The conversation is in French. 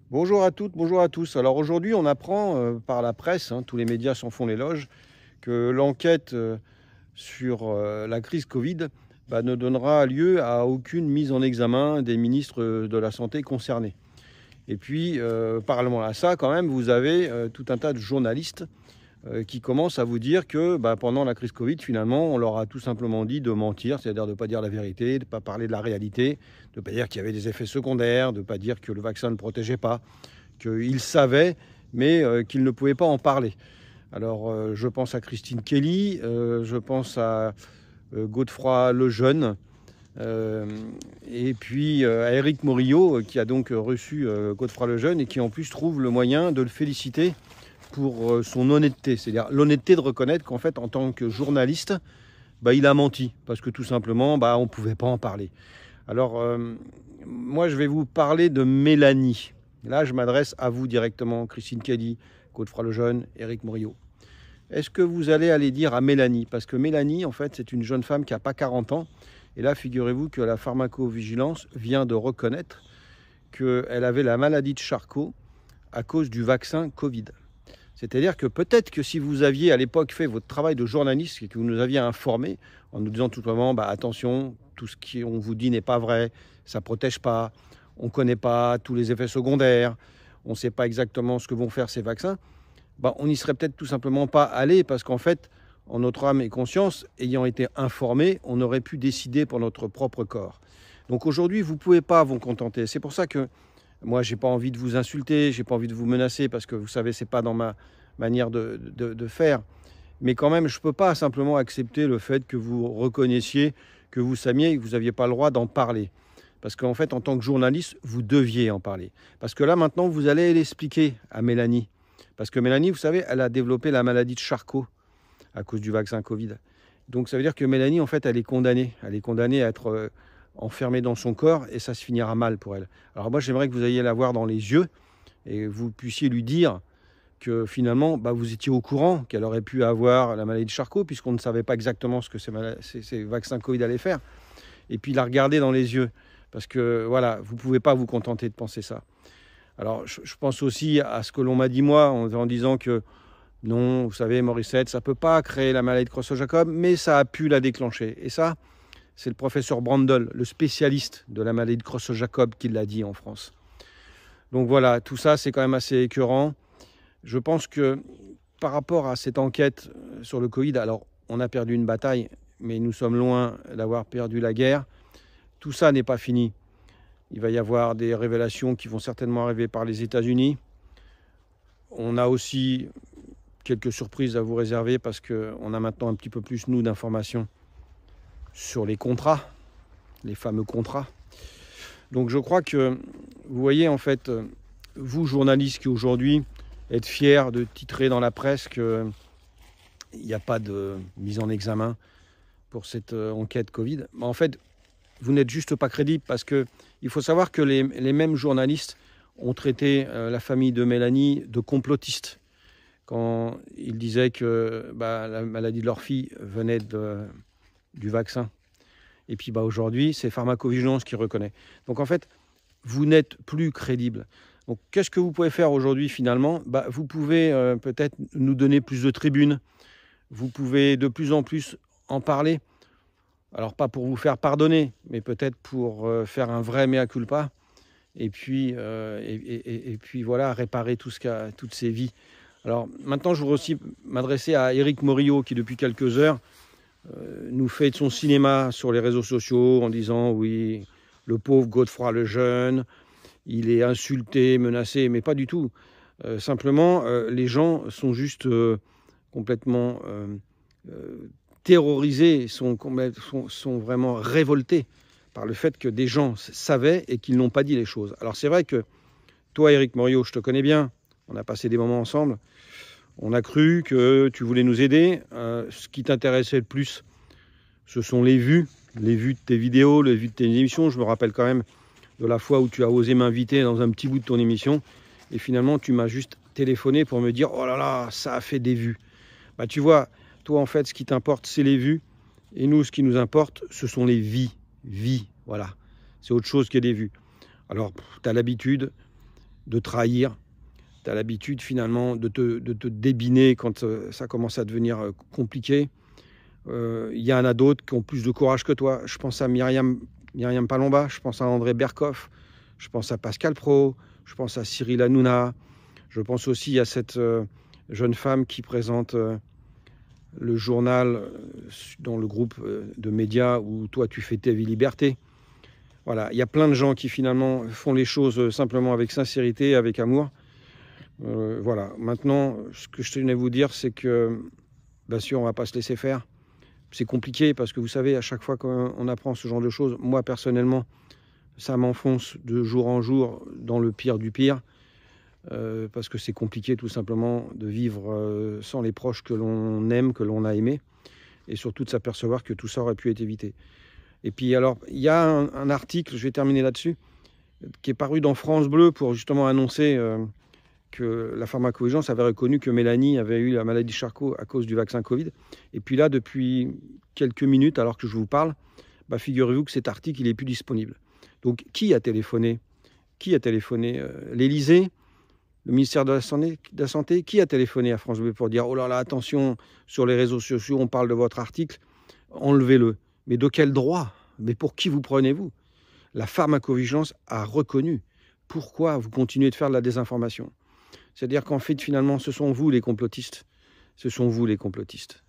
Bonjour à toutes, bonjour à tous. Alors aujourd'hui, on apprend par la presse, tous les médias s'en font l'éloge, que l'enquête sur la crise Covid ne donnera lieu à aucune mise en examen des ministres de la Santé concernés. Et puis, parallèlement à ça, quand même, vous avez tout un tas de journalistes qui commencent à vous dire que pendant la crise Covid, finalement, on leur a tout simplement dit de mentir, c'est-à-dire de ne pas dire la vérité, de ne pas parler de la réalité, de ne pas dire qu'il y avait des effets secondaires, de ne pas dire que le vaccin ne protégeait pas, qu'ils savaient, mais qu'ils ne pouvaient pas en parler. Alors, je pense à Christine Kelly, je pense à Godefroy Lejeune, et puis à Éric Morillo, qui a donc reçu Godefroy Lejeune et qui en plus trouve le moyen de le féliciter pour son honnêteté, c'est-à-dire l'honnêteté de reconnaître qu'en fait, en tant que journaliste, il a menti, parce que tout simplement, on ne pouvait pas en parler. Alors, moi, je vais vous parler de Mélanie. Là, je m'adresse à vous directement, Christine Kelly, Godefroy Lejeune, Éric Morillo. Est-ce que vous allez aller dire à Mélanie? Parce que Mélanie, en fait, c'est une jeune femme qui n'a pas 40 ans. Et là, figurez-vous que la pharmacovigilance vient de reconnaître qu'elle avait la maladie de Charcot à cause du vaccin Covid. C'est-à-dire que peut-être que si vous aviez à l'époque fait votre travail de journaliste et que vous nous aviez informés en nous disant tout simplement attention, tout ce qu'on vous dit n'est pas vrai, ça ne protège pas, on ne connaît pas tous les effets secondaires, on ne sait pas exactement ce que vont faire ces vaccins, on n'y serait peut-être tout simplement pas allé parce qu'en fait, en notre âme et conscience, ayant été informés, on aurait pu décider pour notre propre corps. Donc aujourd'hui, vous ne pouvez pas vous contenter. C'est pour ça que moi, je n'ai pas envie de vous insulter, je n'ai pas envie de vous menacer parce que vous savez, ce n'est pas dans ma manière de faire. Mais quand même, je ne peux pas simplement accepter le fait que vous reconnaissiez, que vous saviez que vous n'aviez pas le droit d'en parler. Parce qu'en fait, en tant que journaliste, vous deviez en parler. Parce que là, maintenant, vous allez l'expliquer à Mélanie. Parce que Mélanie, vous savez, elle a développé la maladie de Charcot à cause du vaccin Covid. Donc ça veut dire que Mélanie, en fait, elle est condamnée. Elle est condamnée à être enfermée dans son corps et ça se finira mal pour elle. Alors moi, j'aimerais que vous ayez la voir dans les yeux et vous puissiez lui dire que finalement, vous étiez au courant qu'elle aurait pu avoir la maladie de Charcot puisqu'on ne savait pas exactement ce que ces vaccins Covid allaient faire. Et puis la regarder dans les yeux parce que voilà, vous ne pouvez pas vous contenter de penser ça. Alors je pense aussi à ce que l'on m'a dit moi en disant que non, vous savez, Morissette, ça ne peut pas créer la maladie de Creutzfeldt-Jakob, mais ça a pu la déclencher. Et ça, c'est le professeur Brandl, le spécialiste de la maladie de Creutzfeldt-Jakob, qui l'a dit en France. Donc voilà, tout ça, c'est quand même assez écœurant. Je pense que par rapport à cette enquête sur le Covid, alors on a perdu une bataille, mais nous sommes loin d'avoir perdu la guerre. Tout ça n'est pas fini. Il va y avoir des révélations qui vont certainement arriver par les États-Unis. On a aussi quelques surprises à vous réserver parce qu'on a maintenant un petit peu plus, nous, d'informations sur les contrats, les fameux contrats. Donc je crois que, vous voyez, en fait, vous, journalistes qui aujourd'hui êtes fiers de titrer dans la presse qu'il n'y a pas de mise en examen pour cette enquête Covid, en fait, vous n'êtes juste pas crédible parce qu'il faut savoir que les mêmes journalistes ont traité la famille de Mélanie de complotiste quand ils disaient que la maladie de leur fille venait du vaccin. Et puis aujourd'hui, c'est Pharmacovigilance qui reconnaît. Donc en fait, vous n'êtes plus crédible. Donc qu'est-ce que vous pouvez faire aujourd'hui finalement? Vous pouvez peut-être nous donner plus de tribunes. Vous pouvez de plus en plus en parler. Alors pas pour vous faire pardonner, mais peut-être pour faire un vrai mea culpa. Et puis voilà, réparer toutes ces vies. Alors maintenant, je voudrais aussi m'adresser à Éric Morillo, qui depuis quelques heures nous fait de son cinéma sur les réseaux sociaux en disant oui, le pauvre Godefroy Lejeune, il est insulté, menacé, mais pas du tout. Simplement, les gens sont juste complètement terrorisés, sont vraiment révoltés par le fait que des gens savaient et qu'ils n'ont pas dit les choses. Alors c'est vrai que toi, Éric Morillo, je te connais bien, on a passé des moments ensemble, on a cru que tu voulais nous aider. Ce qui t'intéressait le plus, ce sont les vues de tes vidéos, les vues de tes émissions. Je me rappelle quand même de la fois où tu as osé m'inviter dans un petit bout de ton émission et finalement tu m'as juste téléphoné pour me dire « Oh là là, ça a fait des vues ». Tu vois, toi en fait, ce qui t'importe, c'est les vues et nous, ce qui nous importe, ce sont les vies, voilà. C'est autre chose que des vues. Alors, tu as l'habitude, de trahir. Tu as l'habitude finalement de te débiner quand ça commence à devenir compliqué. Il y en a d'autres qui ont plus de courage que toi. Je pense à Myriam Palomba, je pense à André Berkoff, je pense à Pascal Praud, je pense à Cyril Hanouna. Je pense aussi à cette jeune femme qui présente le journal dans le groupe de médias où toi tu fais tes vies liberté. Voilà, il y a plein de gens qui finalement font les choses simplement avec sincérité, avec amour. Voilà, maintenant ce que je tenais à vous dire, c'est que bien sûr on ne va pas se laisser faire. C'est compliqué parce que vous savez, à chaque fois qu'on apprend ce genre de choses, moi personnellement, ça m'enfonce de jour en jour dans le pire du pire. Parce que c'est compliqué tout simplement de vivre sans les proches que l'on aime, que l'on a aimés, et surtout de s'apercevoir que tout ça aurait pu être évité. Et puis alors, il y a un article, je vais terminer là-dessus, qui est paru dans France Bleu pour justement annoncer que la pharmacovigilance avait reconnu que Mélanie avait eu la maladie Charcot à cause du vaccin Covid. Et puis là, depuis quelques minutes, alors que je vous parle, bah, figurez-vous que cet article, il n'est plus disponible. Donc, qui a téléphoné? Qui a téléphoné? L'Élysée? Le ministère de la Santé, qui a téléphoné à France Bleu pour dire « Oh là là, attention, sur les réseaux sociaux, on parle de votre article, enlevez-le ». Mais de quel droit? Mais pour qui vous prenez-vous? La pharmacovigilance a reconnu. Pourquoi vous continuez de faire de la désinformation? C'est-à-dire qu'en fait, finalement, ce sont vous les complotistes. Ce sont vous les complotistes.